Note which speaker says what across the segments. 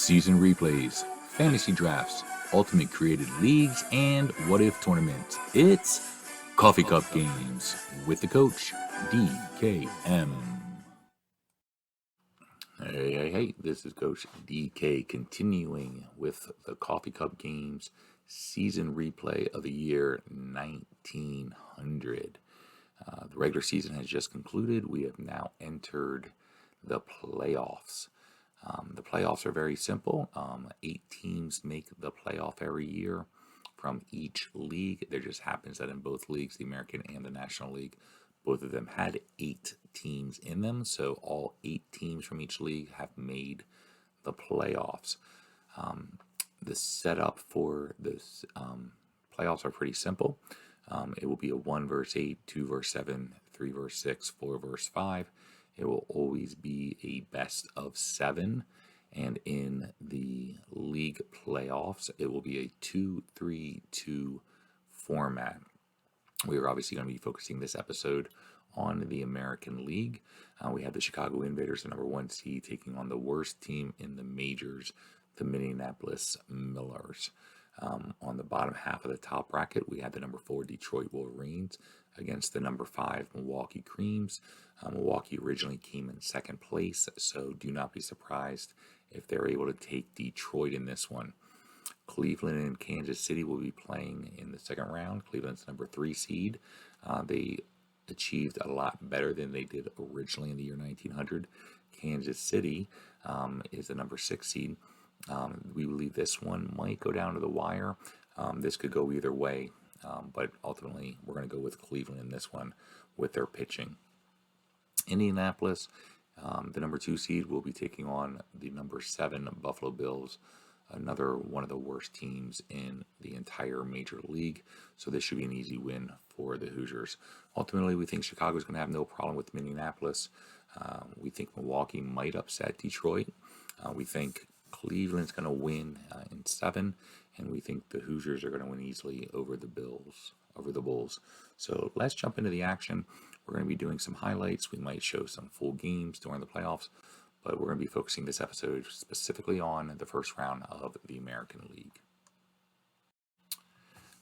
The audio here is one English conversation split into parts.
Speaker 1: season replays, fantasy drafts, ultimate created leagues, and what if tournaments. It's Coffee Cup Games with the coach, DKM. Hey, this is Coach DK continuing with the Coffee Cup Games season replay of the year 1900. The regular season has just concluded. We have now entered the playoffs. The playoffs are very simple. 8 teams make the playoff every year from each league. There just happens that in both leagues, the American and the National League, both of them had 8 teams in them. So all 8 teams from each league have made the playoffs. The setup for this playoffs are pretty simple. It will be a 1 versus 8, 2 versus 7, 3 versus 6, 4 versus 5. It will always be a best of 7. And in the league playoffs, it will be a 2-3-2 format. We are obviously going to be focusing this episode on the American League. We have the Chicago Invaders, the number 1 seed, taking on the worst team in the majors, the Minneapolis Millers. On the bottom half of the top bracket, we have the number 4 Detroit Wolverines against the number 5 Milwaukee Creams. Milwaukee originally came in second place, so do not be surprised if they're able to take Detroit in this one. Cleveland and Kansas City will be playing in the second round. Cleveland's number 3 seed. They achieved a lot better than they did originally in the year 1900. Kansas City is the number 6 seed. We believe this one might go down to the wire. This could go either way, but ultimately we're going to go with Cleveland in this one with their pitching. Indianapolis, the number 2 seed, will be taking on the number 7 Buffalo Bills, another one of the worst teams in the entire major league. So this should be an easy win for the Hoosiers. Ultimately, we think Chicago's going to have no problem with Minneapolis. We think Milwaukee might upset Detroit. We think Cleveland's going to win in 7, and we think the Hoosiers are going to win easily over the Bulls. So let's jump into the action. We're going to be doing some highlights. We might show some full games during the playoffs, but we're going to be focusing this episode specifically on the first round of the American League.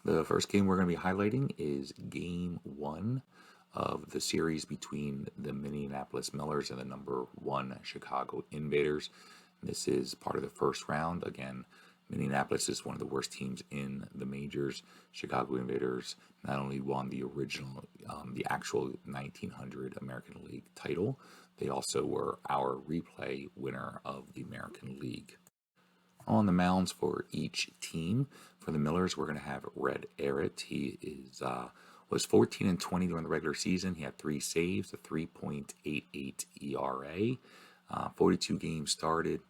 Speaker 1: The first game we're going to be highlighting is Game 1 of the series between the Minneapolis Millers and the number 1 Chicago Invaders. This is part of the first round. Again, Minneapolis is one of the worst teams in the majors. Chicago Invaders not only won the original, the actual 1900 American League title, they also were our replay winner of the American League. On the mounds for each team, for the Millers, we're going to have Red Arrett. He was 14-20 during the regular season. He had 3 saves, a 3.88 ERA, 42 games started.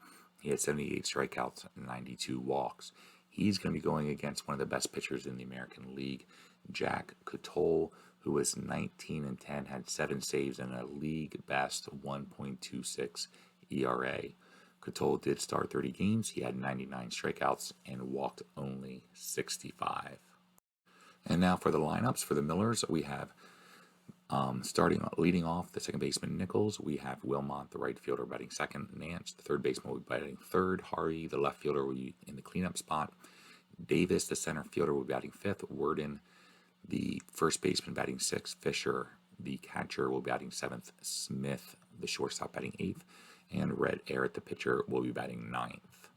Speaker 1: He had 78 strikeouts and 92 walks. He's going to be going against one of the best pitchers in the American League, Jack Coutole, who was 19-10, had 7 saves and a league best 1.26 ERA. Coutole did start 30 games. He had 99 strikeouts and walked only 65. And now for the lineups for the Millers, we have leading off, the second baseman Nichols. We have Wilmot, the right fielder, batting second. Nance, the third baseman, will be batting third. Harvey, the left fielder, will be in the cleanup spot. Davis, the center fielder, will be batting fifth. Worden, the first baseman, batting sixth. Fisher, the catcher, will be batting seventh. Smith, the shortstop, batting eighth. And Red Arrett, the pitcher, will be batting ninth.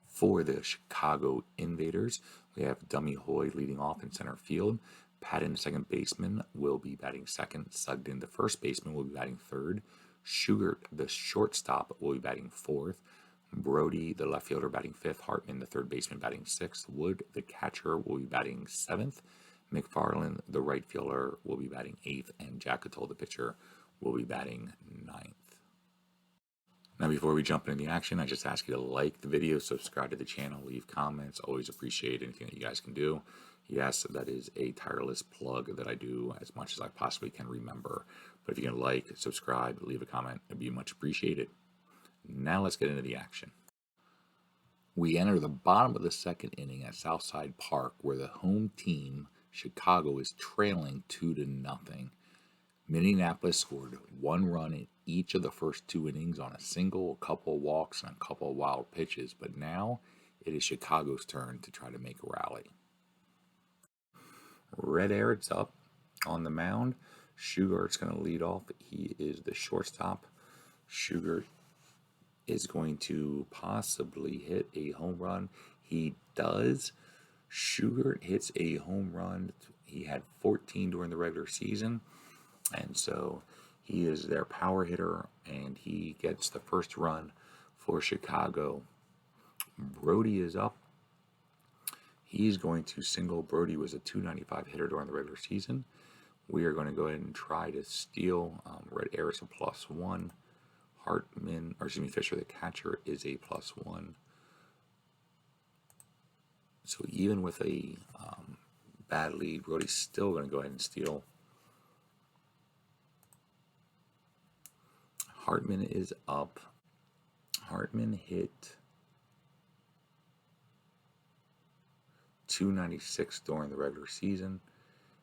Speaker 1: For the Chicago Invaders, we have Dummy Hoy leading off in center field. Patton, the second baseman, will be batting second. Sugden, the first baseman, will be batting third. Schugert, the shortstop, will be batting fourth. Brody, the left fielder, batting fifth. Hartman, the third baseman, batting sixth. Wood, the catcher, will be batting seventh. McFarland, the right fielder, will be batting eighth. And Jack Coutole, the pitcher, will be batting ninth. Now, before we jump into the action, I just ask you to like the video, subscribe to the channel, leave comments. Always appreciate anything that you guys can do. Yes, that is a tireless plug that I do as much as I possibly can remember. But if you can like, subscribe, leave a comment, it'd be much appreciated. Now let's get into the action. We enter the bottom of the second inning at Southside Park, where the home team, Chicago, is trailing 2-0. Minneapolis scored 1 run in each of the first 2 innings on a single, a couple of walks, and a couple of wild pitches, but now it is Chicago's turn to try to make a rally. Red Air's up on the mound. Sugar's going to lead off. He is the shortstop. Sugar is going to possibly hit a home run. He does. Sugar hits a home run. He had 14 during the regular season, and so he is their power hitter, and he gets the first run for Chicago. Brody is up. He's going to single. Brody was a .295 hitter during the regular season. We are going to go ahead and try to steal. Red Air is a +1. Fisher, the catcher, is a +1. So even with a bad lead, Brody's still going to go ahead and steal. Hartman is up. Hartman hit .296 during the regular season.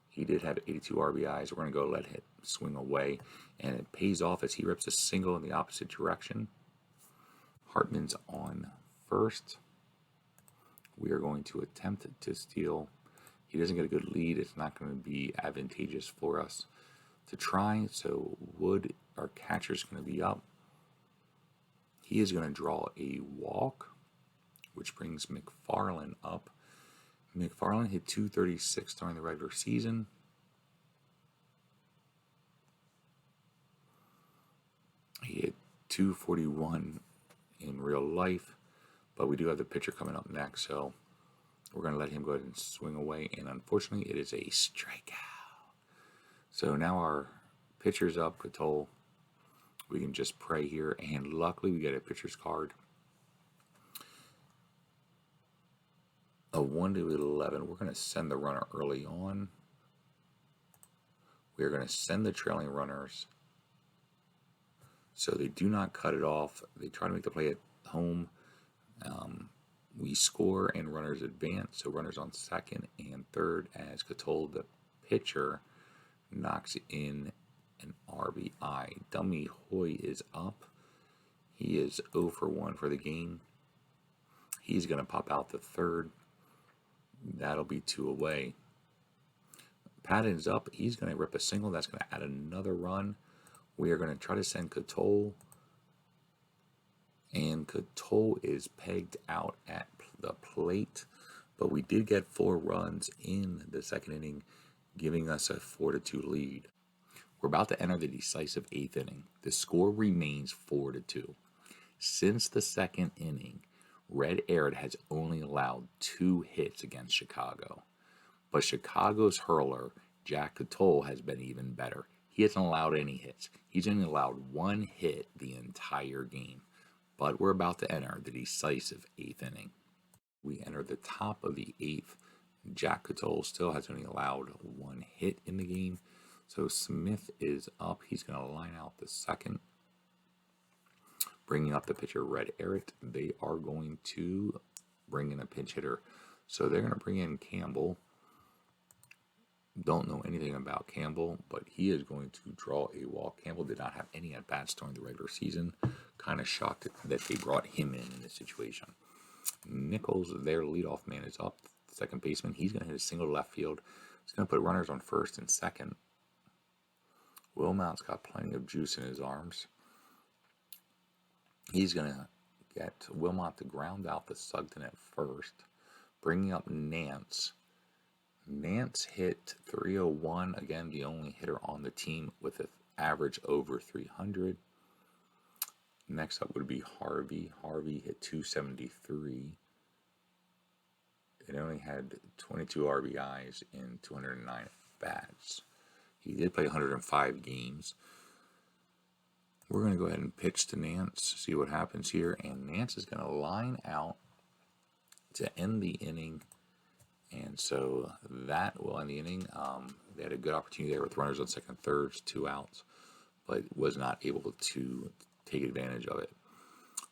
Speaker 1: He did have 82 RBIs. We're going to go let him swing away, and it pays off as he rips a single in the opposite direction. Hartman's on first. We are going to attempt to steal. He doesn't get a good lead. It's not going to be advantageous for us to try. So Wood, our catcher, is going to be up. He is going to draw a walk, which brings McFarland up. McFarland hit .236 during the regular season. He hit .241 in real life, but we do have the pitcher coming up next, so we're going to let him go ahead and swing away, and unfortunately it is a strikeout. So now our pitcher's up, Katol. We can just pray here, and luckily we get a pitcher's card. A 1-11. We're going to send the runner early on. We are going to send the trailing runners so they do not cut it off. They try to make the play at home. We score and runners advance. So runners on second and third as Katol, the pitcher, knocks in an RBI. Dummy Hoy is up. He is 0 for 1 for the game. He's going to pop out the third. That'll be 2 away. Patton's up. He's going to rip a single. That's going to add another run. We are going to try to send Katol. And Katol is pegged out at the plate. But we did get 4 runs in the second inning, giving us a 4-2 lead. We're about to enter the decisive 8th inning. The score remains 4-2. Since the second inning, Red Air has only allowed 2 hits against Chicago. But Chicago's hurler, Jack Katol, has been even better. He hasn't allowed any hits. He's only allowed 1 hit the entire game. But we're about to enter the decisive 8th inning. We enter the top of the 8th. Jack Katol still has only allowed 1 hit in the game. So Smith is up. He's going to line out the second. Bringing up the pitcher, Red Airett. They are going to bring in a pinch hitter. So they're going to bring in Campbell. Don't know anything about Campbell, but he is going to draw a walk. Campbell did not have any at-bats during the regular season. Kind of shocked that they brought him in this situation. Nichols, their leadoff man, is up. Second baseman. He's going to hit a single to left field. He's going to put runners on first and second. Wilmot's got plenty of juice in his arms. He's going to get Wilmot to ground out the Sugden at first, bringing up Nance. Nance hit .301, again, the only hitter on the team with an average over 300. Next up would be Harvey. Harvey hit .273. It only had 22 RBIs in 209 bats. He did play 105 games. We're going to go ahead and pitch to Nance, see what happens here. And Nance is going to line out to end the inning. And so that will end the inning. They had a good opportunity there with runners on second, thirds, 2 outs, but was not able to take advantage of it.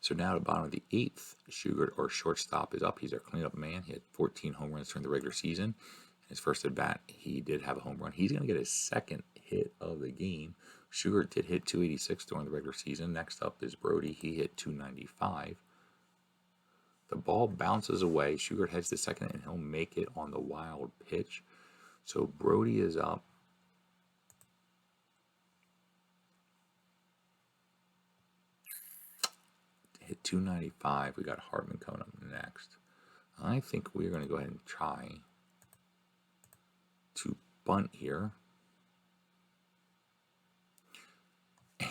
Speaker 1: So now at the bottom of the 8th, Sugar, or shortstop, is up. He's our cleanup man. He had 14 home runs during the regular season. His first at bat, he did have a home run. He's going to get his second hit of the game. Sugar did hit 286 during the regular season. Next up is Brody. He hit 295. The ball bounces away. Sugar heads to second, and he'll make it on the wild pitch. So Brody is up. Hit 295. We got Hartman coming up next. I think we're going to go ahead and try to bunt here.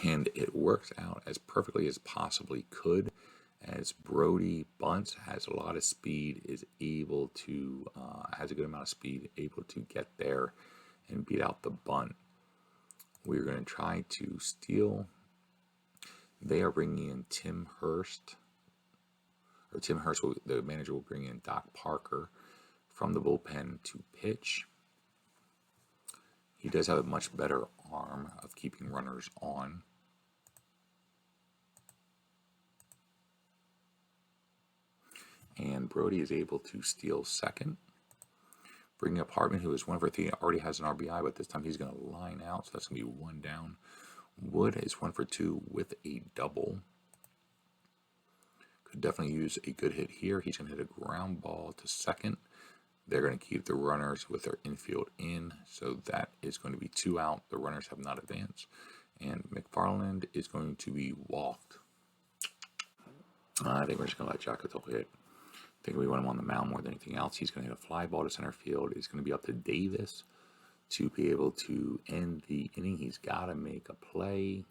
Speaker 1: And it works out as perfectly as possibly could, as Brody bunts, has a lot of speed, is able to, has a good amount of speed, able to get there and beat out the bunt. We're going to try to steal. They are bringing in Tim Hurst, the manager will bring in Doc Parker from the bullpen to pitch. He does have a much better arm of keeping runners on. And Brody is able to steal second. Bringing up Hartman, who is 1 for 3, already has an RBI, but this time he's going to line out, so that's going to be 1 down. Wood is 1 for 2 with a double. Could definitely use a good hit here. He's going to hit a ground ball to second. They're going to keep the runners with their infield in, so that is going to be 2 out. The runners have not advanced. And McFarland is going to be walked. I think we're just going to let Jack Cotole hit. I think we want him on the mound more than anything else. He's going to hit a fly ball to center field. It's going to be up to Davis to be able to end the inning. He's got to make a play.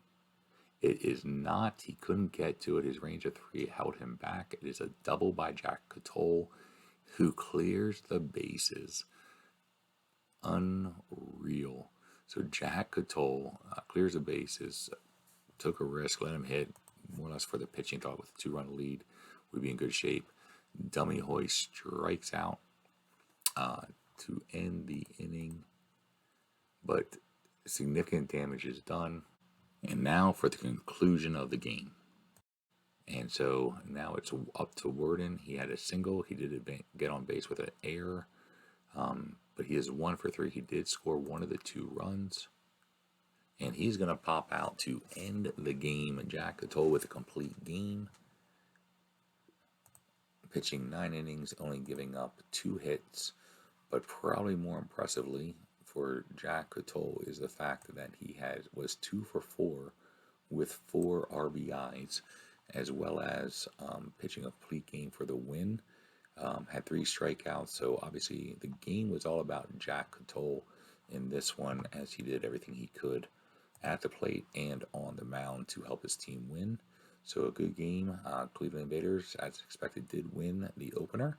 Speaker 1: It is not. He couldn't get to it. His range of 3 held him back. It is a double by Jack Cotole, who clears the bases. Unreal. So Jack Cotole clears the bases, took a risk, let him hit, more or less for the pitching. Thought with a 2-run lead, we'd be in good shape. Dummy hoist strikes out to end the inning, but significant damage is done. And now for the conclusion of the game. And so now it's up to Worden. He had a single. He did get on base with an error, but he is 1 for 3. He did score 1 of the 2 runs. And he's going to pop out to end the game. Jack Cotole with a complete game. Pitching 9 innings, only giving up 2 hits. But probably more impressively for Jack Cotole is the fact that he was 2 for 4 with 4 RBIs, as well as pitching a complete game for the win. Had 3 strikeouts, so obviously the game was all about Jack Cotole in this one, as he did everything he could at the plate and on the mound to help his team win. So a good game. Cleveland Invaders, as expected, did win the opener.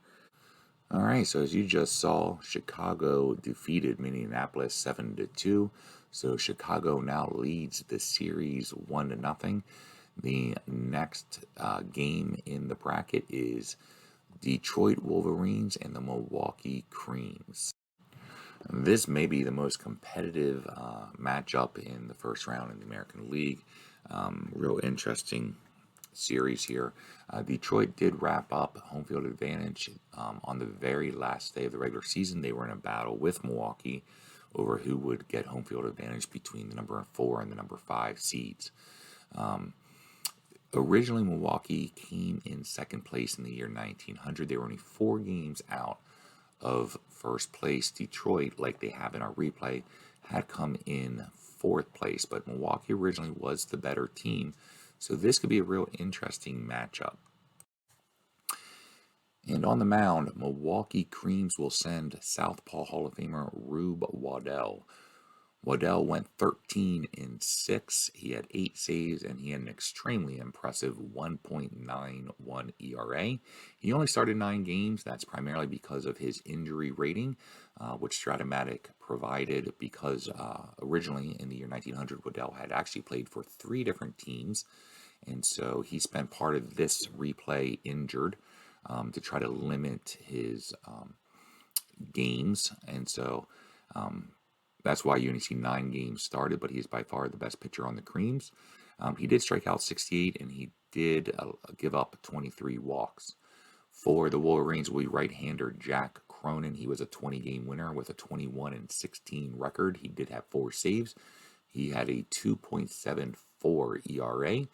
Speaker 1: All right, so as you just saw, Chicago defeated Minneapolis 7-2. So Chicago now leads the series 1-0. The next game in the bracket is Detroit Wolverines and the Milwaukee Creams. This may be the most competitive matchup in the first round in the American League. Real interesting series here. Detroit did wrap up home field advantage on the very last day of the regular season. They were in a battle with Milwaukee over who would get home field advantage between the number 4 and the number 5 seeds. Originally, Milwaukee came in second place in the year 1900. They were only 4 games out of first place. Detroit, like they have in our replay, had come in 4th place, but Milwaukee originally was the better team. So this could be a real interesting matchup. And on the mound, Milwaukee Creams will send Southpaw Hall of Famer Rube Waddell. Waddell went 13-6. He had 8 saves, and he had an extremely impressive 1.91 ERA. He only started 9 games. That's primarily because of his injury rating, which StratO'Matic provided, because originally in the year 1900, Waddell had actually played for 3 different teams. And so he spent part of this replay injured to try to limit his games. And so that's why you only see 9 games started, but he's by far the best pitcher on the Creams. He did strike out 68, and he did give up 23 walks. For the Wolverines will be right-hander Jack Cronin. He was a 20-game winner with a 21-16 record. He did have 4 saves. He had a 2.74 ERA.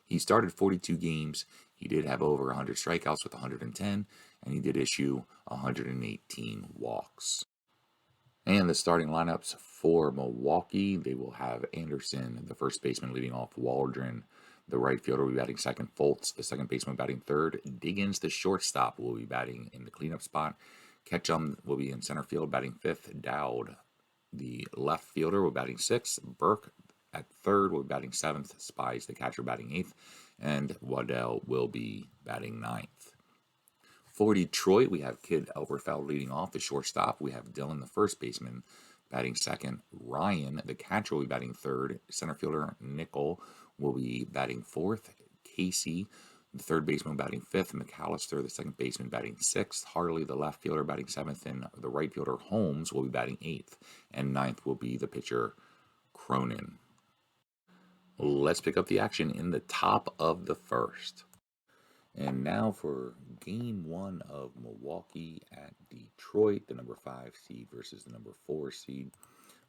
Speaker 1: He started 42 games. He did have over 100 strikeouts with 110, and he did issue 118 walks. And the starting lineups for Milwaukee, they will have Anderson, the first baseman, leading off. Waldron, the right fielder, will be batting second. Foltz, the second baseman, batting third. Diggins, the shortstop, will be batting in the cleanup spot. Ketchum will be in center field, batting fifth. Dowd, the left fielder, will be batting sixth. Burke at third will be batting seventh. Spies, the catcher, batting eighth. And Waddell will be batting ninth. For Detroit, we have Kid Elberfeld leading off, the shortstop. We have Dylan, the first baseman, batting second. Ryan, the catcher, will be batting third. Center fielder Nickel will be batting fourth. Casey, the third baseman, batting fifth. McAllister, the second baseman, batting sixth. Harley, the left fielder, batting seventh. And the right fielder, Holmes, will be batting eighth. And ninth will be the pitcher, Cronin. Let's pick up the action in the top of the first. And now for game 1 of Milwaukee at Detroit, the number 5 seed versus the number 4 seed.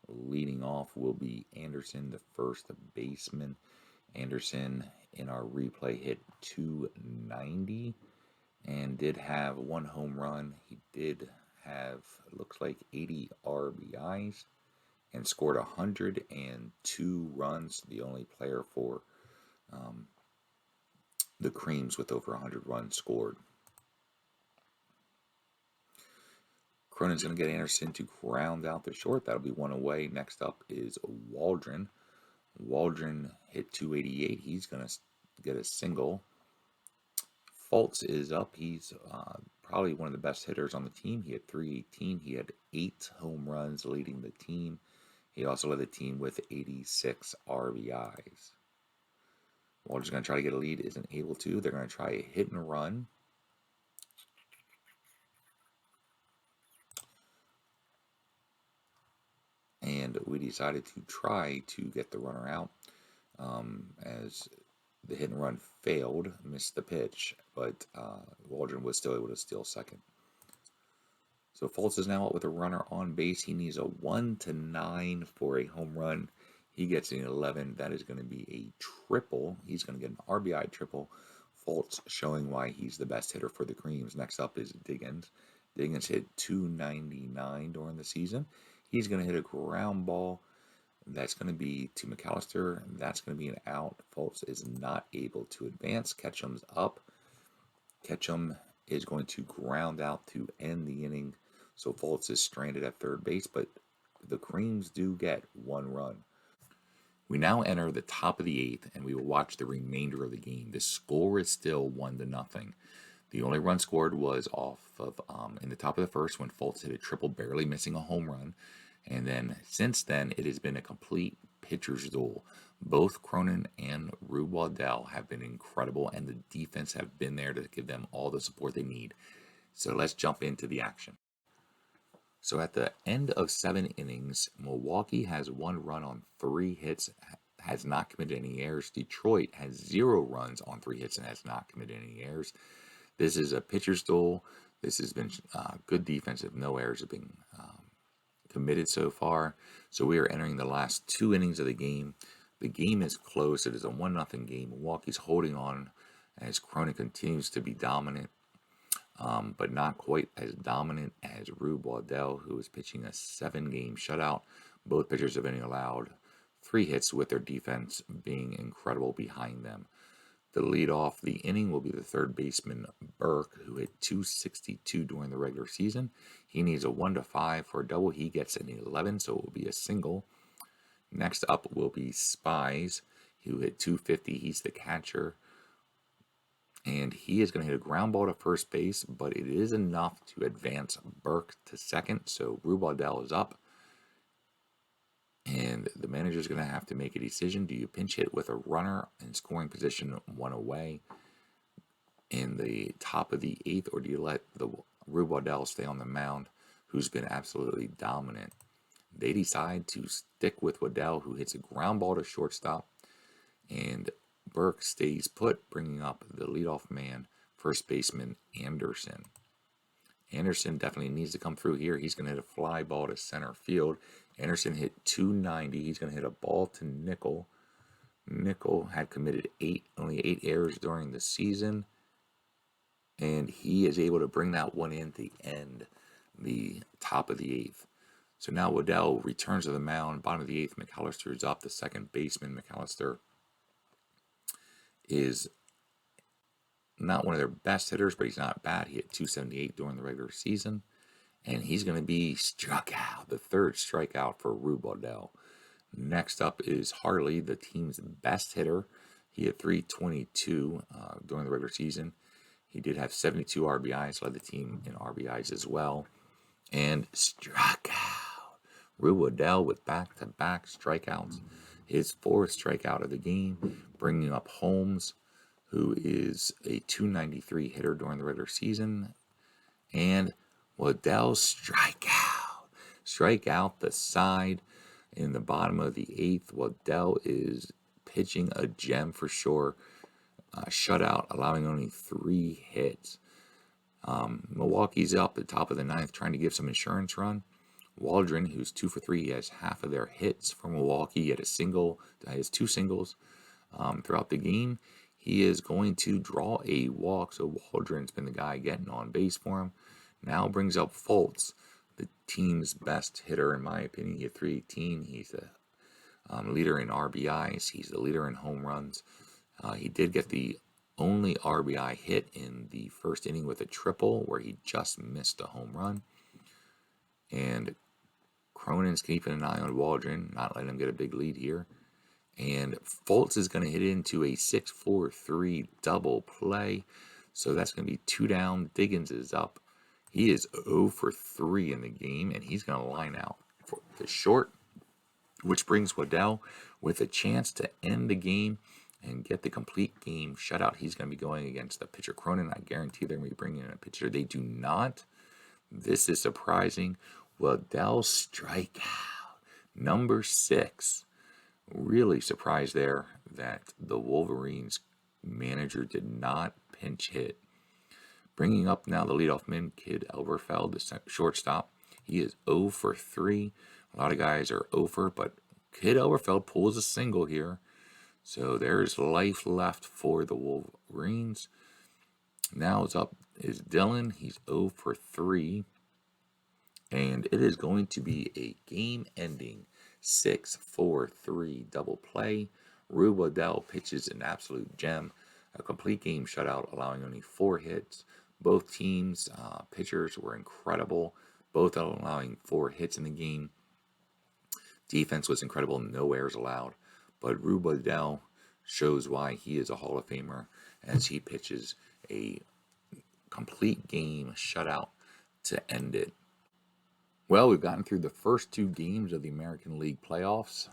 Speaker 1: Leading off will be Anderson, the first baseman. Anderson in our replay hit .290 and did have 1 home run. He did have, it looks like, 80 RBIs and scored 102 runs. The only player for the Creams with over 100 runs scored. Cronin's going to get Anderson to ground out the short. That'll be 1 away. Next up is Waldron. Waldron hit .288. He's going to get a single. Foltz is up. He's probably one of the best hitters on the team. He had .318. He had 8 home runs leading the team. He also led the team with 86 RBIs. Waldron's going to try to get a lead, isn't able to. They're going to try a hit and run. And we decided to try to get the runner out as the hit and run failed, missed the pitch, but Waldron was still able to steal second. So Foltz is now out with a runner on base. He needs a 1-9 for a home run. He gets an 11. That is going to be a triple. He's going to get an RBI triple. Foltz showing why he's the best hitter for the Creams. Next up is Diggins. Diggins hit .299 during the season. He's going to hit a ground ball. That's going to be to McAllister. That's going to be an out. Foltz is not able to advance. Ketchum's up. Ketchum is going to ground out to end the inning. So Foltz is stranded at third base, but the Creams do get 1 run. We now enter the top of the 8th, and we will watch the remainder of the game. The score is still 1-0. The only run scored was off of in the top of the first when Foltz hit a triple, barely missing a home run. And then since then, it has been a complete pitcher's duel. Both Cronin and Rube Waddell have been incredible, and the defense have been there to give them all the support they need. So let's jump into the action. So at the end of 7 innings, Milwaukee has 1 run on 3 hits, has not committed any errors. Detroit has 0 runs on 3 hits and has not committed any errors. This is a pitcher's duel. This has been good defensive. No errors have been committed so far. So we are entering the last 2 innings of the game. The game is close. It is a 1-0 game. Milwaukee's holding on as Cronin continues to be dominant, but not quite as dominant as Rube Waddell, who is pitching a 7-game shutout. Both pitchers have been allowed 3 hits, with their defense being incredible behind them. The lead off the inning will be the third baseman, Burke, who hit .262 during the regular season. He needs a 1-5 for a double. He gets an 11, so it will be a single. Next up will be Spies, who hit .250. He's the catcher. And he is going to hit a ground ball to first base, but it is enough to advance Burke to second. So Rube Waddell is up. And the manager is going to have to make a decision. Do you pinch hit with a runner in scoring position 1 away in the top of the 8th, or do you let the Rube Waddell stay on the mound, who's been absolutely dominant? They decide to stick with Waddell, who hits a ground ball to shortstop, and Burke stays put, bringing up the leadoff man, first baseman Anderson. Anderson definitely needs to come through here. He's going to hit a fly ball to center field. Anderson hit 290. He's going to hit a ball to Nickel. Nickel had committed only 8 errors during the season, and he is able to bring that one in to end the top of the 8th. So now Waddell returns to the mound. Bottom of the 8th, McAllister is up. The second baseman, McAllister, is not one of their best hitters, but he's not bad. He hit 278 during the regular season, and he's going to be struck out. The third strikeout for Rube Waddell. Next up is Harley, the team's best hitter. He hit 322 during the regular season. He did have 72 RBIs, led the team in RBIs as well, and struck out. Rube Waddell with back-to-back strikeouts. His 4th strikeout of the game, bringing up Holmes, who is a 293 hitter during the regular season. And Waddell strike out the side in the bottom of the 8th. Waddell is pitching a gem for sure. Shutout, allowing only 3 hits. Milwaukee's up at the top of the 9th, trying to give some insurance run. Waldron, who's 2 for 3, he has half of their hits for Milwaukee. He had has 2 singles throughout the game. He is going to draw a walk, so Waldron's been the guy getting on base for him. Now brings up Fultz, the team's best hitter, in my opinion. He had 318. He's the leader in RBIs. He's the leader in home runs. He did get the only RBI hit in the first inning with a triple, where he just missed a home run. And Cronin's keeping an eye on Waldron, not letting him get a big lead here. And Fultz is going to hit into a 6-4-3 double play. So that's going to be 2 down. Diggins is up. He is 0 for 3 in the game, and he's going to line out for the short, which brings Waddell with a chance to end the game and get the complete game shutout. He's going to be going against the pitcher Cronin. I guarantee they're going to be bringing in a pitcher. They do not. This is surprising. Waddell strikeout. Number 6. Really surprised there that the Wolverines manager did not pinch hit. Bringing up now the leadoff man, Kid Elberfeld, the shortstop. He is 0 for 3. A lot of guys are 0 for, but Kid Elberfeld pulls a single here. So there's life left for the Wolverines. Now it's up is Dylan. He's 0 for 3. And it is going to be a game-ending 6-4-3 double play. Rube Waddell pitches an absolute gem. A complete game shutout, allowing only 4 hits. Both teams' pitchers were incredible, both allowing 4 hits in the game. Defense was incredible, no errors allowed. But Rube Waddell shows why he is a Hall of Famer as he pitches a complete game shutout to end it. Well, we've gotten through the first 2 games of the American League playoffs.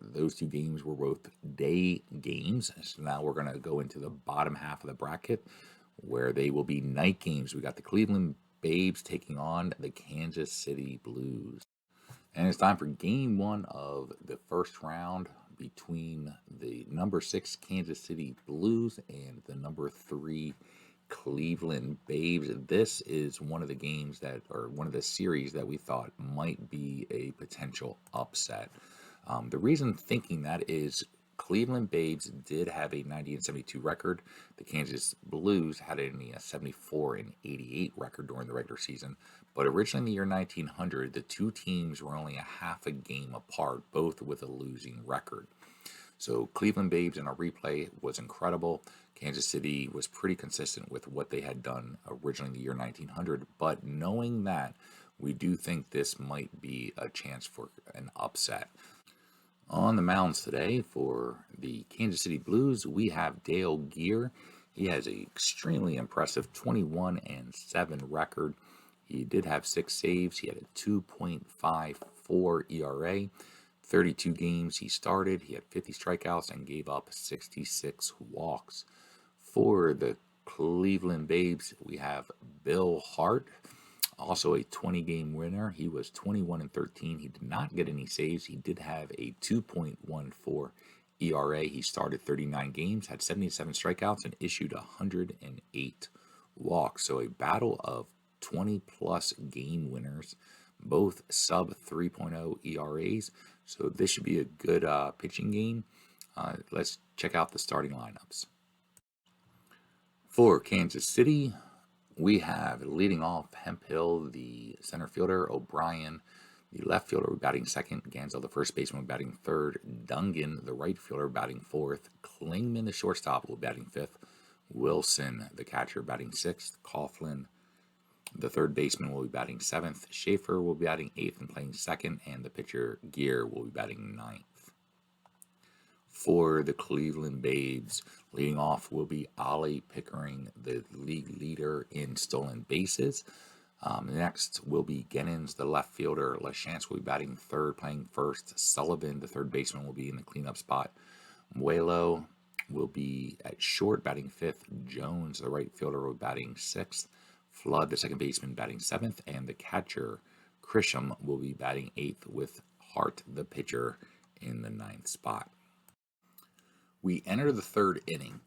Speaker 1: Those 2 games were both day games. So now we're going to go into the bottom half of the bracket where they will be night games. We got the Cleveland Babes taking on the Kansas City Blues. And it's time for game 1 of the first round between the number 6 Kansas City Blues and the number 3 Cleveland Babes. This is one of the games one of the series that we thought might be a potential upset. The reason thinking that is Cleveland Babes did have a 90-72 record. The Kansas Blues had only a 74-88 record during the regular season. But originally in the year 1900, the 2 teams were only a half a game apart, both with a losing record. So Cleveland Babes in a replay was incredible. Kansas City was pretty consistent with what they had done originally in the year 1900. But knowing that, we do think this might be a chance for an upset. On the mounds today for the Kansas City Blues, we have Dale Gear. He has an extremely impressive 21-7 record. He did have 6 saves. He had a 2.54 ERA. 32 games he started. He had 50 strikeouts and gave up 66 walks. For the Cleveland Babes, we have Bill Hart, also a 20-game winner. He was 21-13. He did not get any saves. He did have a 2.14 ERA. He started 39 games, had 77 strikeouts, and issued 108 walks. So a battle of 20-plus game winners, both sub 3.0 ERAs. So this should be a good pitching game. Let's check out the starting lineups. For Kansas City, we have leading off Hemphill, the center fielder, O'Brien, the left fielder, batting second, Gansel, the first baseman, batting third, Dungan, the right fielder, batting fourth, Klingman, the shortstop, will batting fifth, Wilson, the catcher, batting sixth, Coughlin, the third baseman, will be batting seventh, Schaefer will be batting eighth and playing second, and the pitcher, Gear, will be batting ninth. For the Cleveland Babes, leading off will be Ollie Pickering, the league leader in stolen bases. Next will be Gennins, the left fielder. LaChance will be batting third, playing first. Sullivan, the third baseman, will be in the cleanup spot. Muelo will be at short, batting fifth. Jones, the right fielder, will be batting sixth. Flood, the second baseman, batting seventh. And the catcher, Krisham, will be batting eighth, with Hart, the pitcher, in the ninth spot. We enter the third inning.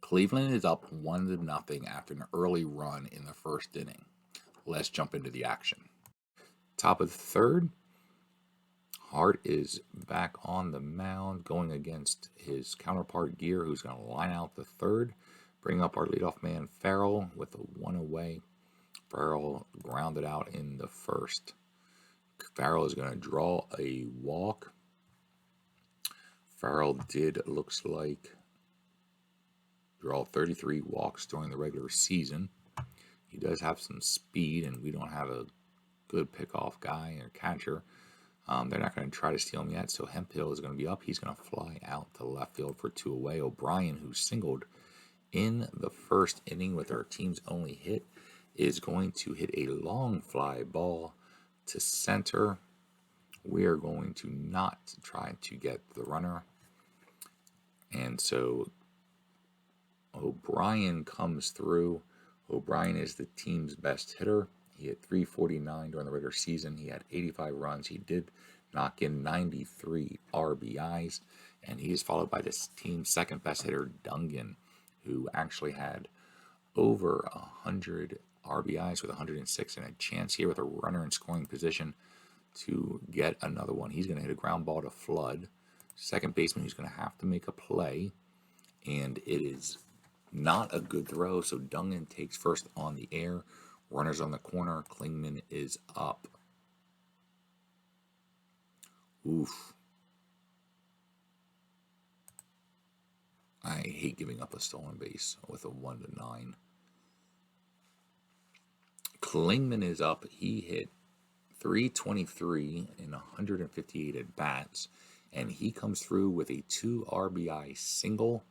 Speaker 1: Cleveland is up 1-0 after an early run in the first inning. Let's jump into the action. Top of the third, Hart is back on the mound going against his counterpart Gear, who's going to line out the third. Bring up our leadoff man Farrell with a one away. Farrell grounded out in the first. Farrell is going to draw a walk. Farrell did, looks like, draw 33 walks during the regular season. He does have some speed, and we don't have a good pickoff guy or catcher. They're not going to try to steal him yet, so Hemphill is going to be up. He's going to fly out to left field for two away. O'Brien, who singled in the first inning with our team's only hit, is going to hit a long fly ball to center. We are going to not try to get the runner. And so O'Brien comes through. O'Brien is the team's best hitter. He had 349 during the regular season. He had 85 runs. He did knock in 93 RBIs. And he is followed by this team's second best hitter, Dungan, who actually had over 100 RBIs with 106 and a chance here with a runner in scoring position to get another one. He's going to hit a ground ball to Flood. Second baseman who's going to have to make a play. And it is not a good throw, so Dungan takes first on the air. Runners on the corner. Klingman is up. Oof. I hate giving up a stolen base with a 1-9. Klingman is up. He hit 323 in 158 at bats, and he comes through with a 2 RBI single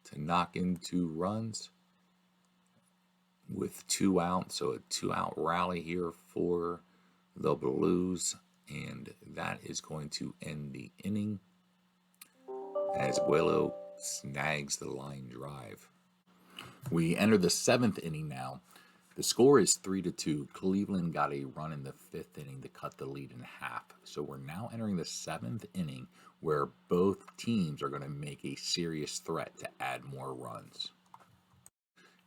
Speaker 1: to knock in 2 runs with 2 out. So a 2-out rally here for the Blues, and that is going to end the inning as Willow snags the line drive. We enter the 7th inning now. The score is 3-2. Cleveland got a run in the 5th inning to cut the lead in half. So we're now entering the 7th inning where both teams are going to make a serious threat to add more runs.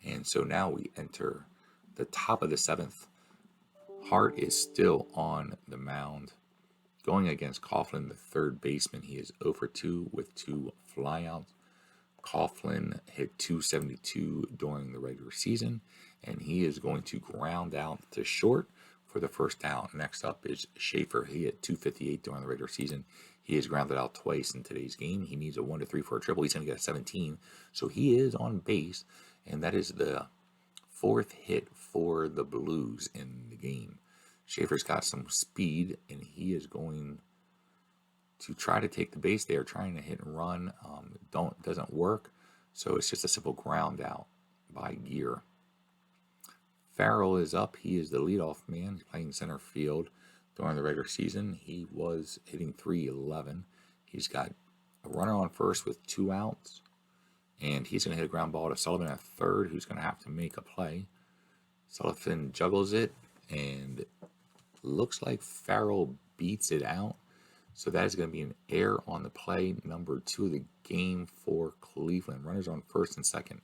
Speaker 1: And so now we enter the top of the 7th. Hart is still on the mound going against Coughlin, the third baseman. He is 0 for 2 with 2 flyouts. Coughlin hit 272 during the regular season, and he is going to ground out to short for the first out. Next up is Schaefer. He hit 258 during the regular season. He is grounded out twice in today's game. He needs a 1-3 for a triple. He's going to get a 17, so he is on base, and that is the 4th hit for the Blues in the game. Schaefer's got some speed, and he is going to try to take the base there, trying to hit and run. Doesn't work, so it's just a simple ground out by Gear. Farrell is up. He is the leadoff man. He's playing center field during the regular season. He was hitting 311. He's got a runner on first with 2 outs, and he's going to hit a ground ball to Sullivan at third, who's going to have to make a play. Sullivan juggles it, and looks like Farrell beats it out. So that is going to be an error on the play, number 2 of the game for Cleveland. Runners on first and second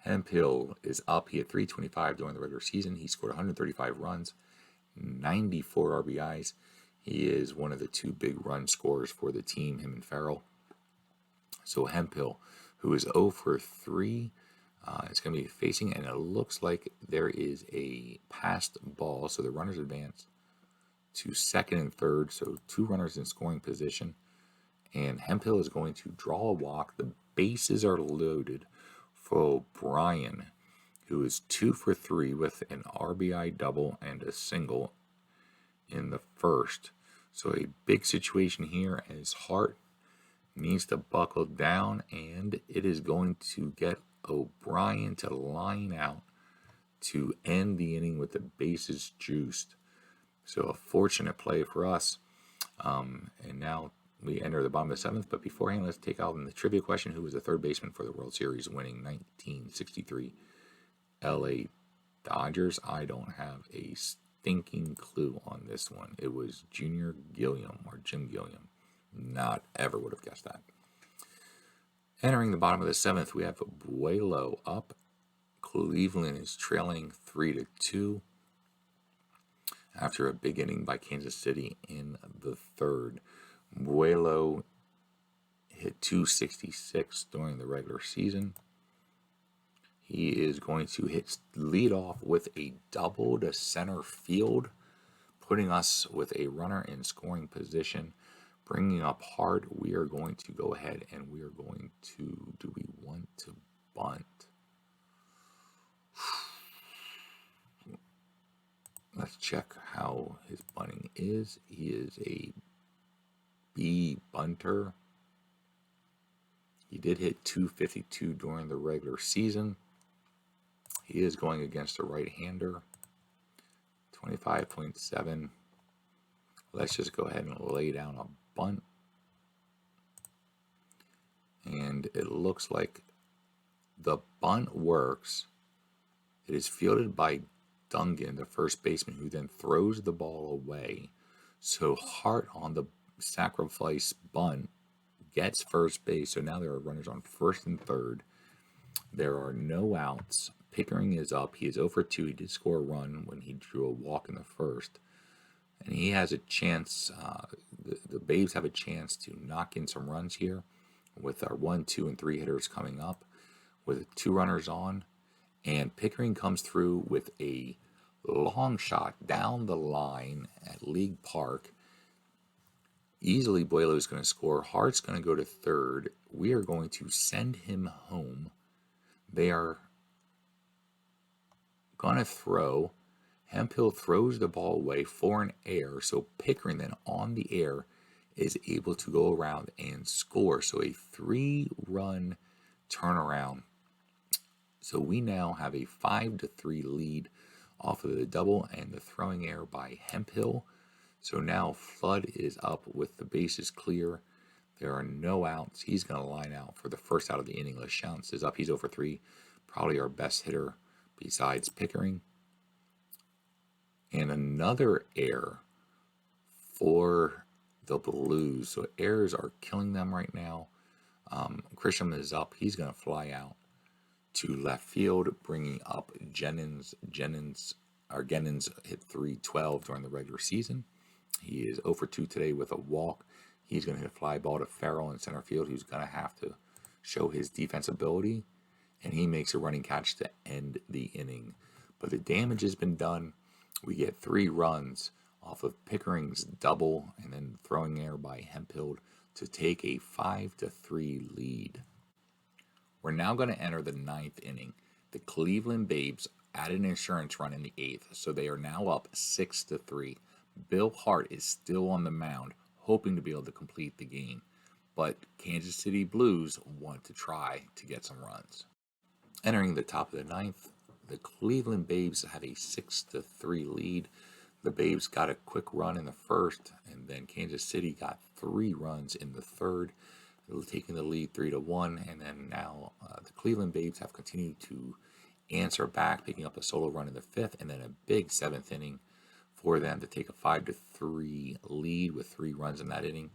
Speaker 1: Hemphill is up. He had 325 during the regular season. He scored 135 runs, 94 RBIs. He is one of the two big run scorers for the team, him and Farrell. So Hemphill, who is 0 for 3, is going to be facing, and it looks like there is a passed ball. So the runners advance to second and third. So two runners in scoring position. And Hemphill is going to draw a walk. The bases are loaded for O'Brien, who is 2 for 3 with an RBI double and a single in the first. So a big situation here as Hart needs to buckle down, and it is going to get O'Brien to line out to end the inning with the bases juiced. So a fortunate play for us. And now we enter the bottom of the 7th, but beforehand, let's take out in the trivia question, who was the third baseman for the World Series winning 1963 LA Dodgers? I don't have a stinking clue on this one. It was Junior Gilliam or Jim Gilliam. Not ever would have guessed that. Entering the bottom of the 7th, we have Buelo up. Cleveland is trailing 3-2 after a big inning by Kansas City in the third. Buelo hit 266 during the regular season. He is going to hit lead off with a double to center field, putting us with a runner in scoring position. Bringing up Hart, we are going to go ahead and we are going to, do we want to bunt? Let's check how his bunting is. He is a B bunter. He did hit 252 during the regular season. He is going against a right-hander. 25.7. Let's just go ahead and lay down a bunt. And it looks like the bunt works. It is fielded by Dungan, the first baseman, who then throws the ball away. So Hart on the sacrifice bunt gets first base. So now there are runners on first and third. There are no outs. Pickering is up. He is 0 for 2. He did score a run when he drew a walk in the first. And he has a chance, the Babes have a chance to knock in some runs here with our 1, 2, and 3 hitters coming up with 2 runners on. And Pickering comes through with a long shot down the line at League Park. Easily Buelo is going to score. Hart's going to go to third. We are going to send him home. They are going to throw. Hemphill throws the ball away for an error. So Pickering then on the air is able to go around and score. So a 3-run turnaround. So we now have a 5-3 lead off of the double and the throwing error by Hemphill. So now Flood is up with the bases clear. There are no outs. He's going to line out for the first out of the inning. LaChance is up. He's 0 for 3. Probably our best hitter besides Pickering. And another error for the Blues. So errors are killing them right now. Christian is up. He's going to fly out to left field, bringing up Jennings. Jennings hit 312 during the regular season. He is 0 for 2 today with a walk. He's going to hit a fly ball to Farrell in center field, who's going to have to show his defense ability. And he makes a running catch to end the inning. But the damage has been done. We get 3 runs off of Pickering's double and then throwing error by Hemphill to take a 5-3 lead. We're now going to enter the 9th inning. The Cleveland Babes added an insurance run in the 8th, so they are now up 6-3. Bill Hart is still on the mound, hoping to be able to complete the game. But Kansas City Blues want to try to get some runs. Entering the top of the 9th, the Cleveland Babes have a 6-3 lead. The Babes got a quick run in the first, and then Kansas City got 3 runs in the third, taking the lead 3-1. And then now the Cleveland Babes have continued to answer back, picking up a solo run in the 5th, and then a big 7th inning for them to take a 5-3 lead with 3 runs in that inning.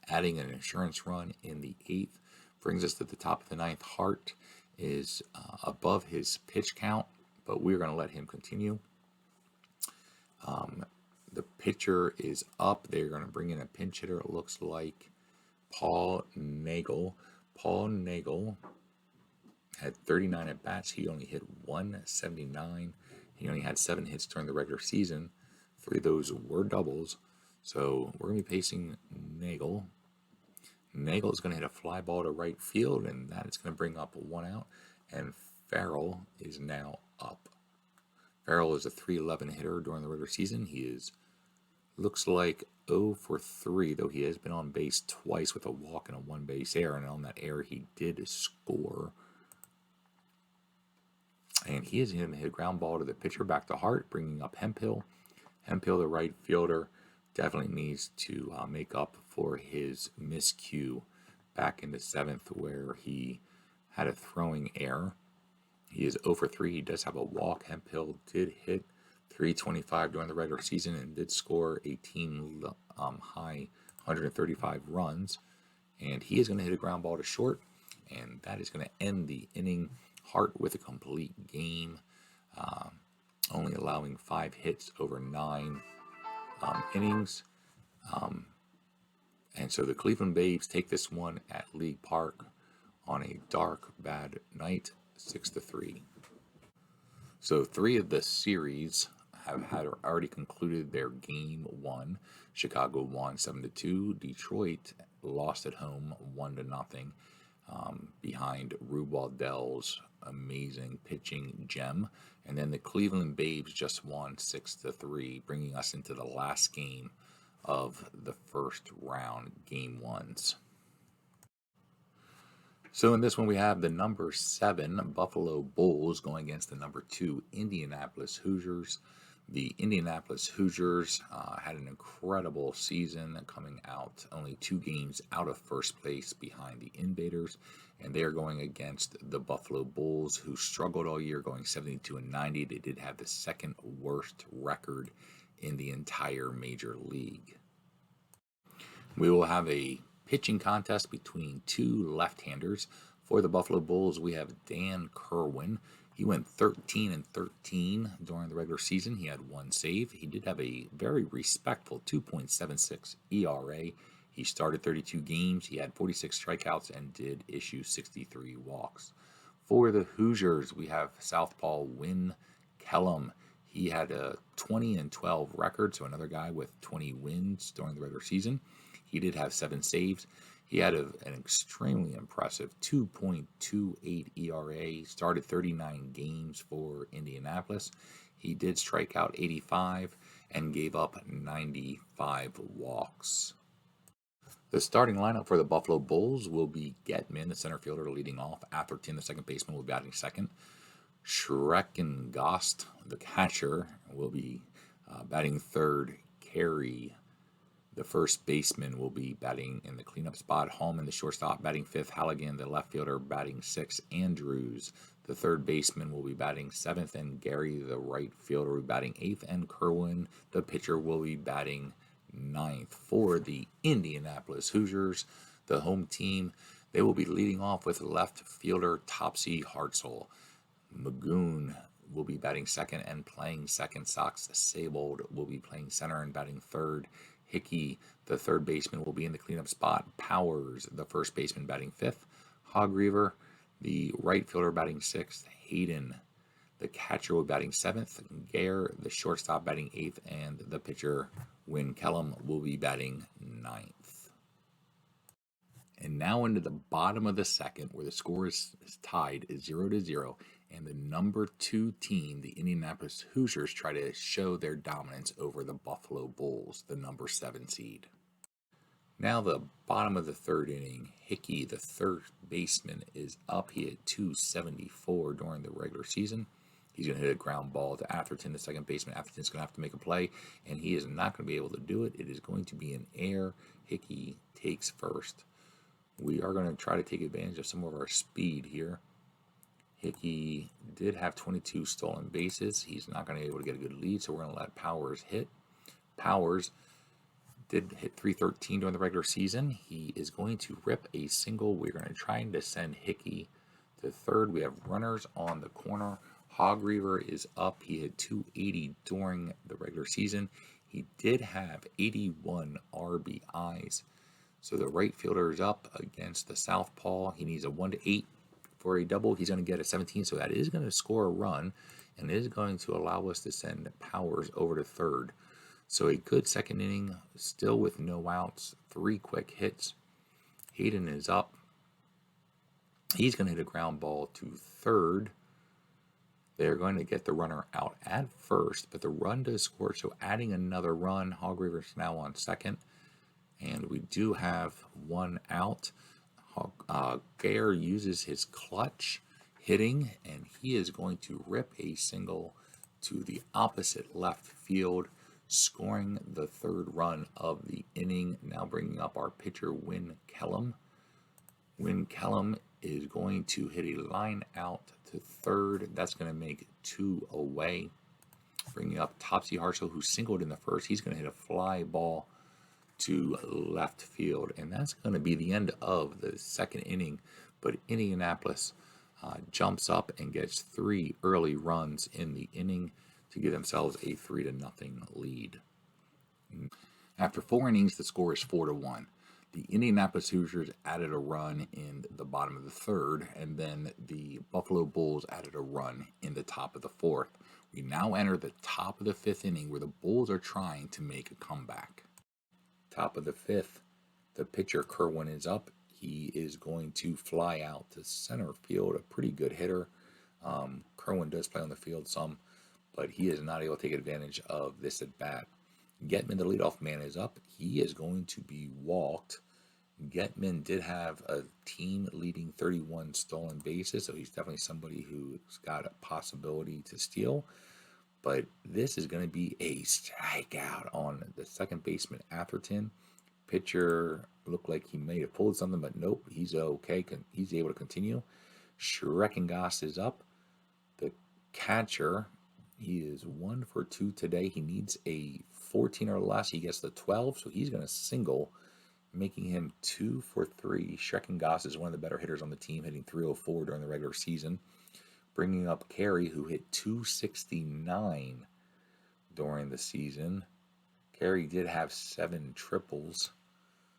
Speaker 1: Adding an insurance run in the 8th brings us to the top of the 9th. Hart is above his pitch count, but we're going to let him continue. The pitcher is up. They're going to bring in a pinch hitter. It looks like Paul Nagel. Paul Nagel had 39 at bats. He only hit 179. He only had 7 hits during the regular season. 3 of those were doubles. So we're going to be facing Nagel. Nagel is going to hit a fly ball to right field, and that is going to bring up 1 out. And Farrell is now up. Farrell is a .311 hitter during the regular season. He looks like 0 for 3, though he has been on base twice with a walk and a 1 base error. And on that error, he did score. And he is going to hit a ground ball to the pitcher back to Hart, bringing up Hemphill. Hemphill, the right fielder, definitely needs to make up for his miscue back in the 7th where he had a throwing error. He is 0 for 3. He does have a walk. Hemphill did hit .325 during the regular season and did score a team high 135 runs. And he is going to hit a ground ball to short, and that is going to end the inning. Hart with a complete game, only allowing 5 hits over 9 innings. And so the Cleveland Babes take this one at League Park on a dark, bad night, 6-3. So 3 of the series had already concluded their game 1. Chicago won 7-2. Detroit lost at home 1-0 behind Rube Waddell's amazing pitching gem. And then the Cleveland Babes just won 6-3, bringing us into the last game of the first round, game 1s. So in this one, we have the number 7 Buffalo Bulls going against the number 2 Indianapolis Hoosiers. The Indianapolis Hoosiers had an incredible season, coming out only 2 games out of first place behind the Invaders, and they are going against the Buffalo Bulls, who struggled all year, going 72-90. They did have the 2nd worst record in the entire major league. We will have a pitching contest between 2 left-handers. For the Buffalo Bulls, we have Dan Kerwin. He went 13-13 during the regular season. He had 1 save. He did have a very respectful 2.76 ERA. He started 32 games. He had 46 strikeouts and did issue 63 walks. For the Hoosiers, we have Southpaw Win Kellum. He had a 20-12 record, so another guy with 20 wins during the regular season. He did have 7 saves. He had an extremely impressive 2.28 ERA, started 39 games for Indianapolis. He did strike out 85 and gave up 95 walks. The starting lineup for the Buffalo Bulls will be Getman, the center fielder, leading off. Atherton, the second baseman, will be batting second. Schreckengost, the catcher, will be batting third. Carey, the first baseman, will be batting in the cleanup spot. Hallman, the shortstop, batting fifth. Halligan, the left fielder, batting sixth. Andrews, the third baseman, will be batting seventh. And Gary, the right fielder, will be batting eighth. And Kerwin, the pitcher, will be batting ninth. For the Indianapolis Hoosiers, the home team, they will be leading off with left fielder Topsy Hartzell. Magoon will be batting second and playing second. Sox Sabold will be playing center and batting third. Hickey, the third baseman, will be in the cleanup spot. Powers, the first baseman, batting fifth. Hogreaver, the right fielder, batting sixth. Hayden, the catcher, will be batting seventh. Gare, the shortstop, batting eighth. And the pitcher, Win Kellum, will be batting ninth. And now into the bottom of the second, where the score is tied 0-0. And the number 2 team, the Indianapolis Hoosiers, try to show their dominance over the Buffalo Bulls, the number 7 seed. Now the bottom of the third inning, Hickey, the third baseman, is up. He had 274 during the regular season. He's going to hit a ground ball to Atherton, the second baseman. Atherton's going to have to make a play, and he is not going to be able to do it. It is going to be an error. Hickey takes first. We are going to try to take advantage of some of our speed here. Hickey did have 22 stolen bases. He's not going to be able to get a good lead, so we're going to let Powers hit. Powers did hit 313 during the regular season. He is going to rip a single. We're going to try to send Hickey to third. We have runners on the corner. Hog Reaver is up. He hit 280 during the regular season. He did have 81 RBIs. So the right fielder is up against the southpaw. He needs a 1 to 8 for a double. He's going to get a 17, so that is going to score a run and is going to allow us to send Powers over to third. So a good second inning, still with no outs, 3 quick hits. Hayden is up. He's going to hit a ground ball to third. They're going to get the runner out at first, but the run does score, so adding another run. Hog River's now on second, and we do have 1 out. Gare uses his clutch hitting, and he is going to rip a single to the opposite left field, scoring the third run of the inning. Now bringing up our pitcher, Win Kellum. Win Kellum is going to hit a line out to third. That's going to make 2 away. Bringing up Topsy Hartzell, who singled in the first. He's going to hit a fly ball to left field, and that's going to be the end of the second inning. But Indianapolis jumps up and gets 3 early runs in the inning to give themselves a 3-0 lead. After 4 innings, the score is 4-1. The Indianapolis Hoosiers added a run in the bottom of the third, and then the Buffalo Bulls added a run in the top of the fourth. We now enter the top of the 5th inning, where the Bulls are trying to make a comeback. Top of the 5th, the pitcher Kerwin is up. He is going to fly out to center field, a pretty good hitter. Kerwin does play on the field some, but he is not able to take advantage of this at bat. Getman, the leadoff man, is up. He is going to be walked. Getman did have a team-leading 31 stolen bases, so he's definitely somebody who's got a possibility to steal. But this is going to be a strikeout on the second baseman, Atherton. Pitcher looked like he may have pulled something, but nope, he's okay. He's able to continue. Schreckengoss is up. The catcher, he is 1 for 2 today. He needs a 14 or less. He gets the 12, so he's going to single, making him 2 for 3. Schreckengoss is one of the better hitters on the team, hitting 304 during the regular season. Bringing up Carey, who hit 269 during the season. Carey did have 7 triples,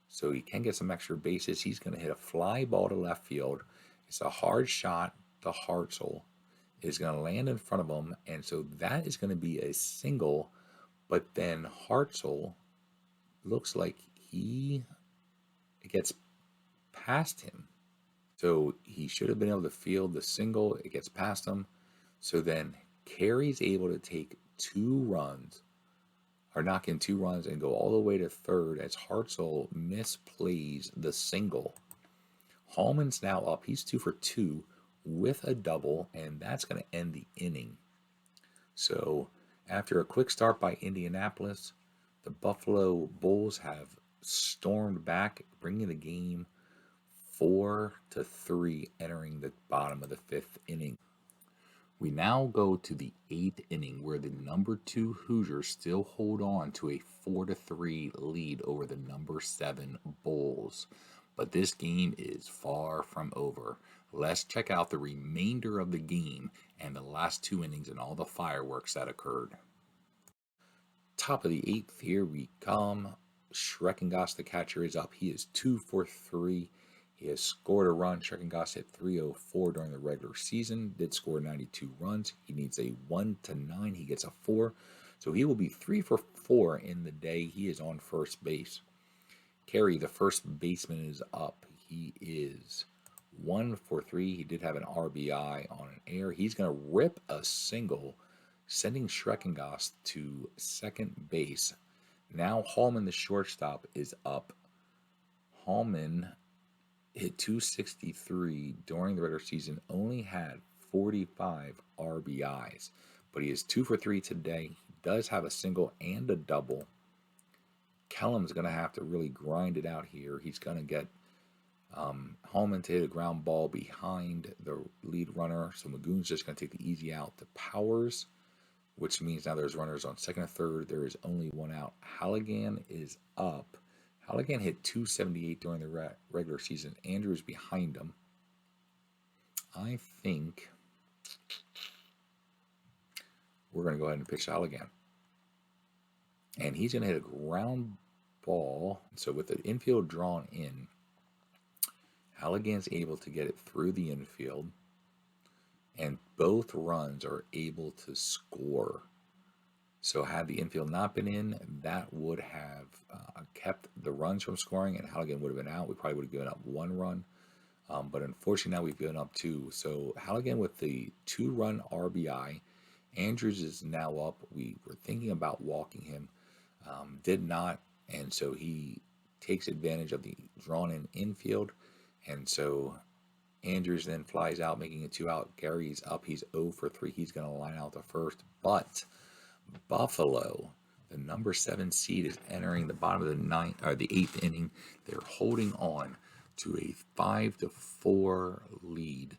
Speaker 1: so he can get some extra bases. He's going to hit a fly ball to left field. It's a hard shot to Hartzell. It's going to land in front of him, and so that is going to be a single, but then Hartzell looks like he gets past him. So he should have been able to field the single. It gets past him. So then Carey's able to take 2 runs, or knock in 2 runs and go all the way to third as Hartzell misplays the single. Hallman's now up. He's 2 for 2 with a double, and that's going to end the inning. So after a quick start by Indianapolis, the Buffalo Bulls have stormed back, bringing the game 4-3, entering the bottom of the 5th inning. We now go to the 8th inning, where the number 2 Hoosiers still hold on to a 4-3 lead over the number 7 Bulls. But this game is far from over. Let's check out the remainder of the game and the last 2 innings and all the fireworks that occurred. Top of the 8th, here we come. Schreckengoss, the catcher, is up. He is 2 for 3. He has scored a run. Schreckengoss hit 304 during the regular season. Did score 92 runs. He needs a 1 to 9. He gets a 4. So he will be 3 for 4 in the day. He is on first base. Carey, the first baseman, is up. He is 1 for 3. He did have an RBI on an error. He's going to rip a single, sending Schreckengoss to second base. Now Hallman, the shortstop, is up. Hallman hit 263 during the regular season, only had 45 RBIs, but he is 2 for 3 today. He does have a single and a double. Kellum's going to have to really grind it out here. He's going to get Hallman to hit a ground ball behind the lead runner, so Magoon's just going to take the easy out to Powers, which means now there's runners on second and third. There is only 1 out. Halligan is up. Halligan hit 278 during the regular season. Andrews behind him. I think we're going to go ahead and pitch out again. And he's going to hit a ground ball. So with the infield drawn in, Halligan's able to get it through the infield, and both runs are able to score. So had the infield not been in, that would have kept the runs from scoring, and Halligan would have been out. We probably would have given up 1 run. But unfortunately, now we've given up 2. So Halligan with the 2-run RBI. Andrews is now up. We were thinking about walking him, did not, and so he takes advantage of the drawn-in infield, and so Andrews then flies out, making it 2 out. Gary's up. He's 0 for 3. He's going to line out the first, but Buffalo, the number 7 seed, is entering the bottom of the 8th inning. They're holding on to a 5-4 lead.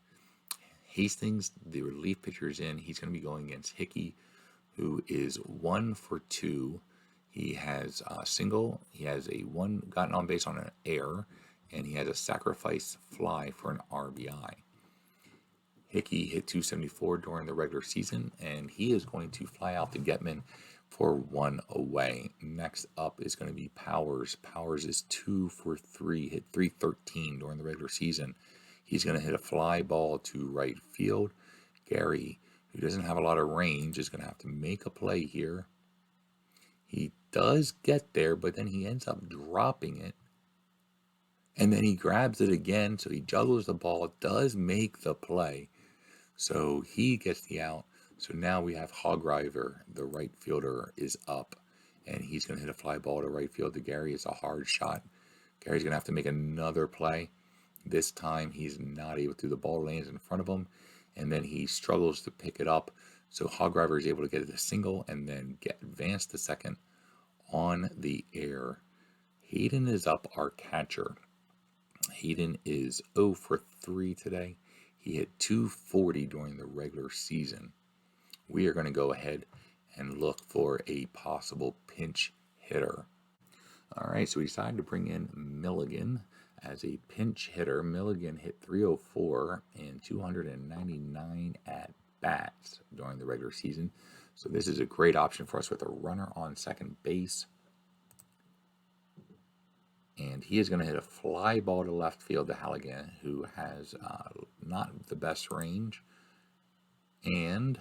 Speaker 1: Hastings, the relief pitcher, is in. He's going to be going against Hickey, who is 1 for 2. He has a single. He has a 1 gotten on base on an error, and he has a sacrifice fly for an RBI. Hickey hit 274 during the regular season, and he is going to fly out to Getman for 1 away. Next up is going to be Powers. Powers is 2 for 3, hit 313 during the regular season. He's going to hit a fly ball to right field. Gary, who doesn't have a lot of range, is going to have to make a play here. He does get there, but then he ends up dropping it. And then he grabs it again, so he juggles the ball, does make the play. So he gets the out. So now we have Hogriver, the right fielder, is up. And he's going to hit a fly ball to right field to Gary. It's a hard shot. Gary's going to have to make another play. This time he's not able to. The ball lands in front of him, and then he struggles to pick it up. So Hogriver is able to get it a single and then advance to second on the air. Hayden is up, our catcher. Hayden is 0 for 3 today. He hit 240 during the regular season. We are going to go ahead and look for a possible pinch hitter. All right, so we decided to bring in Milligan as a pinch hitter. Milligan hit 304 and 299 at bats during the regular season. So this is a great option for us with a runner on second base. And he is going to hit a fly ball to left field to Halligan, who has not the best range. And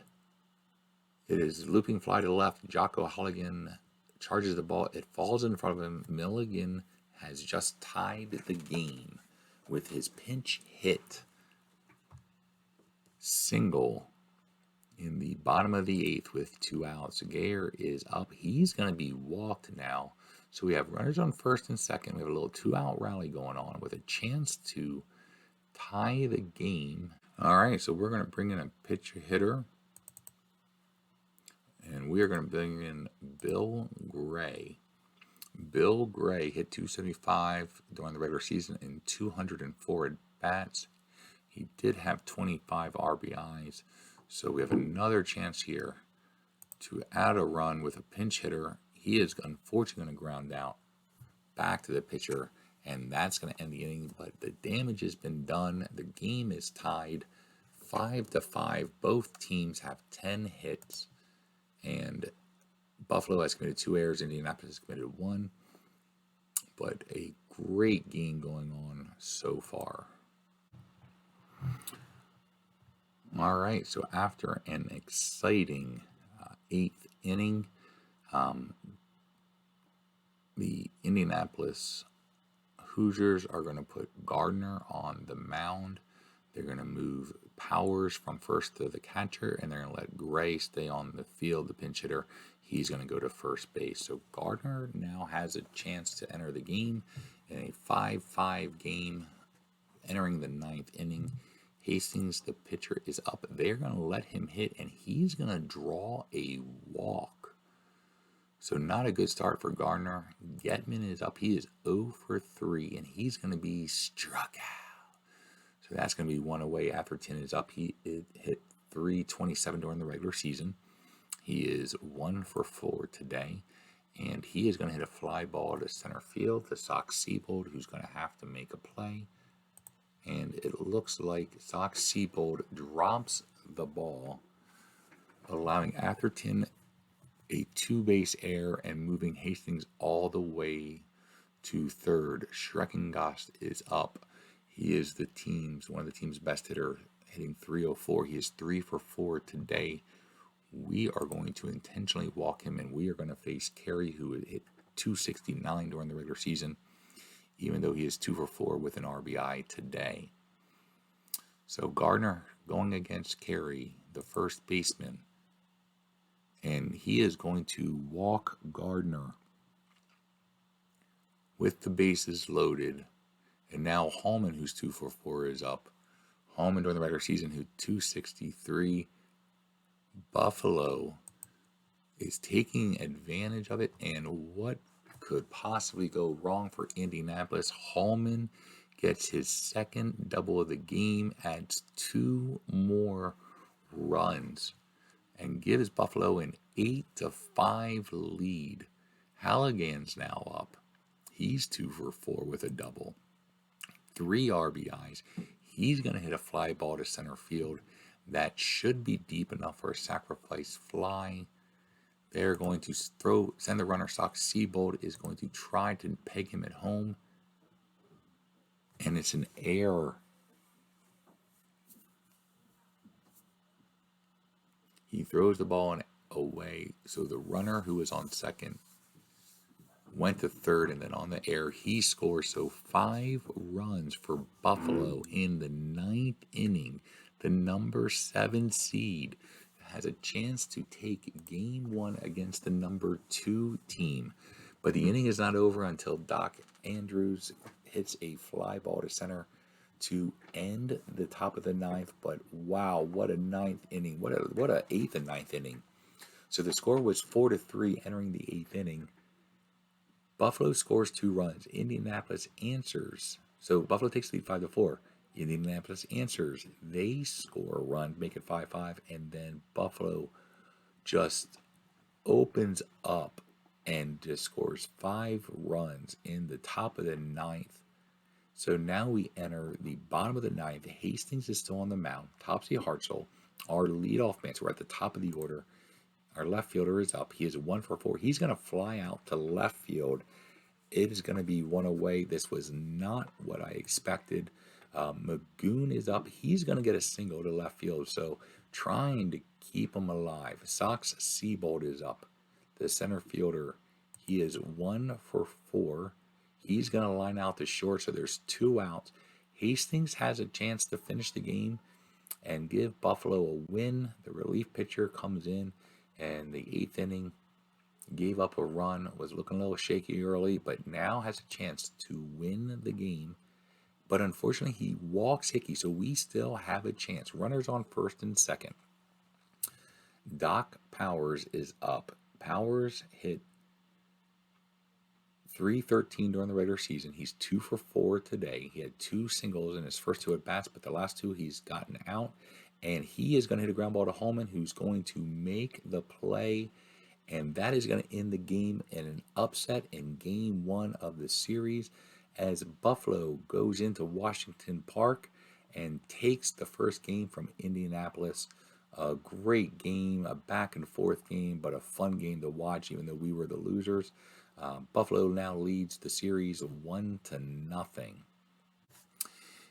Speaker 1: it is looping fly to left. Jocko Halligan charges the ball. It falls in front of him. Milligan has just tied the game with his pinch hit single in the bottom of the 8th with 2 outs. Gayer is up. He's going to be walked now. So we have runners on first and second. We have a little 2-out rally going on with a chance to tie the game. All right, so we're going to bring in a pitcher hitter. And we are going to bring in Bill Gray. Bill Gray hit 275 during the regular season in 204 at-bats. He did have 25 RBIs. So we have another chance here to add a run with a pinch hitter. He is unfortunately going to ground out back to the pitcher, and that's going to end the inning. But the damage has been done. The game is tied 5-5. Both teams have 10 hits, and Buffalo has committed 2 errors. Indianapolis has committed 1. But a great game going on so far. All right, so after an exciting 8th inning, the Indianapolis Hoosiers are going to put Gardner on the mound. They're going to move Powers from first to the catcher, and they're going to let Gray stay on the field, the pinch hitter. He's going to go to first base. So Gardner now has a chance to enter the game in a 5-5 game, entering the 9th inning. Hastings, the pitcher, is up. They're going to let him hit, and he's going to draw a walk. So not a good start for Gardner. Getman is up. He is 0 for 3, and he's going to be struck out. So that's going to be 1 away after 10 is up. He hit 327 during the regular season. He is 1 for 4 today, and he is going to hit a fly ball to center field to Sox Siebold, who's going to have to make a play. and it looks like Sox Seabold drops the ball, allowing Atherton a two-base error and moving Hastings all the way to third. Schreckengast is up. He is one of the team's best hitter, hitting 304. He is 3 for 4 today. We are going to intentionally walk him, and we are going to face Carey, who hit 269 during the regular season, even though he is 2 for 4 with an RBI today. So Gardner going against Carey, the first baseman, and he is going to walk Gardner with the bases loaded. And now Hallman, who's 2 for 4, is up. Hallman during the regular season, who 263. Buffalo is taking advantage of it, and what could possibly go wrong for Indianapolis? Hallman gets his second double of the game, adds 2 more runs, and gives Buffalo an 8-5 lead. Halligan's now up. He's 2 for 4 with a double. 3 RBIs. He's going to hit a fly ball to center field. That should be deep enough for a sacrifice fly. They're going to send the runner. Sox Seabold is going to try to peg him at home. And it's an error. He throws the ball away. So the runner who was on second went to third, and then on the air, he scores. So 5 runs for Buffalo in the 9th inning. The number 7 seed has a chance to take game 1 against the number 2 team. But the inning is not over until Doc Andrews hits a fly ball to center to end the top of the 9th. But wow, what a 9th inning. What a 8th and 9th inning. So the score was 4-3 entering the 8th inning. Buffalo scores 2 runs. Indianapolis answers. So Buffalo takes the lead 5-4. Indianapolis answers. They score a run, make it 5-5, and then Buffalo just opens up and just scores 5 runs in the top of the 9th. So now we enter the bottom of the 9th. Hastings is still on the mound. Topsy Hartzell, our leadoff man. So we're at the top of the order. Our left fielder is up. He is 1 for 4. He's going to fly out to left field. It is going to be one away. This was not what I expected. Magoon is up. He's going to get a single to left field. So trying to keep him alive. Sox Seabold is up. The center fielder, he is 1 for 4. He's going to line out to short. So there's 2 outs. Hastings has a chance to finish the game and give Buffalo a win. The relief pitcher comes in, and the 8th inning gave up a run, was looking a little shaky early, but now has a chance to win the game. But unfortunately, he walks Hickey, so we still have a chance. Runners on first and second. Doc Powers is up. Powers hit .313 during the regular season. He's 2 for 4 today. He had 2 singles in his first 2 at-bats, but the last 2 he's gotten out. And he is going to hit a ground ball to Hallman, who's going to make the play. And that is going to end the game in an upset in game 1 of the series as Buffalo goes into Washington Park and takes the first game from Indianapolis. A great game, a back and forth game, but a fun game to watch, even though we were the losers. Buffalo now leads the series 1-0.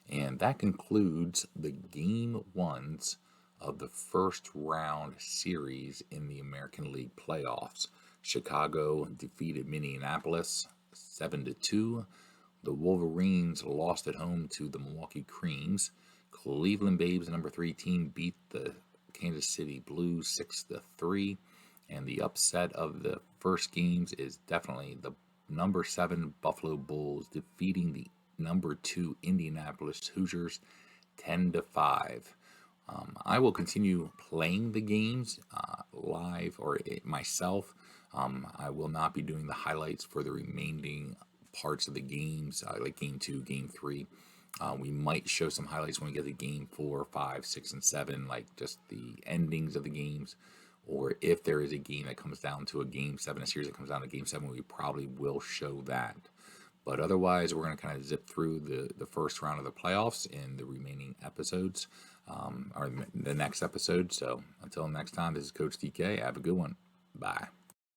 Speaker 1: And that concludes the game 1s of the first round series in the American League playoffs. Chicago defeated Minneapolis 7-2. The Wolverines lost at home to the Milwaukee Creams. Cleveland Babes, number 3 team, beat the Kansas City Blues 6-3. And the upset of the first games is definitely the number 7 Buffalo Bulls defeating the number 2 Indianapolis Hoosiers 10-5. I will continue playing the games live or myself. I will not be doing the highlights for the remaining parts of the games, like game 2, game 3. We might show some highlights when we get to game 4, 5, 6, and 7, like just the endings of the games. Or if there is a game that comes down to a game 7, a series that comes down to game 7, we probably will show that. But otherwise, we're going to kind of zip through the first round of the playoffs in the remaining episodes, or the next episode. So until next time, this is Coach DK. Have a good one. Bye.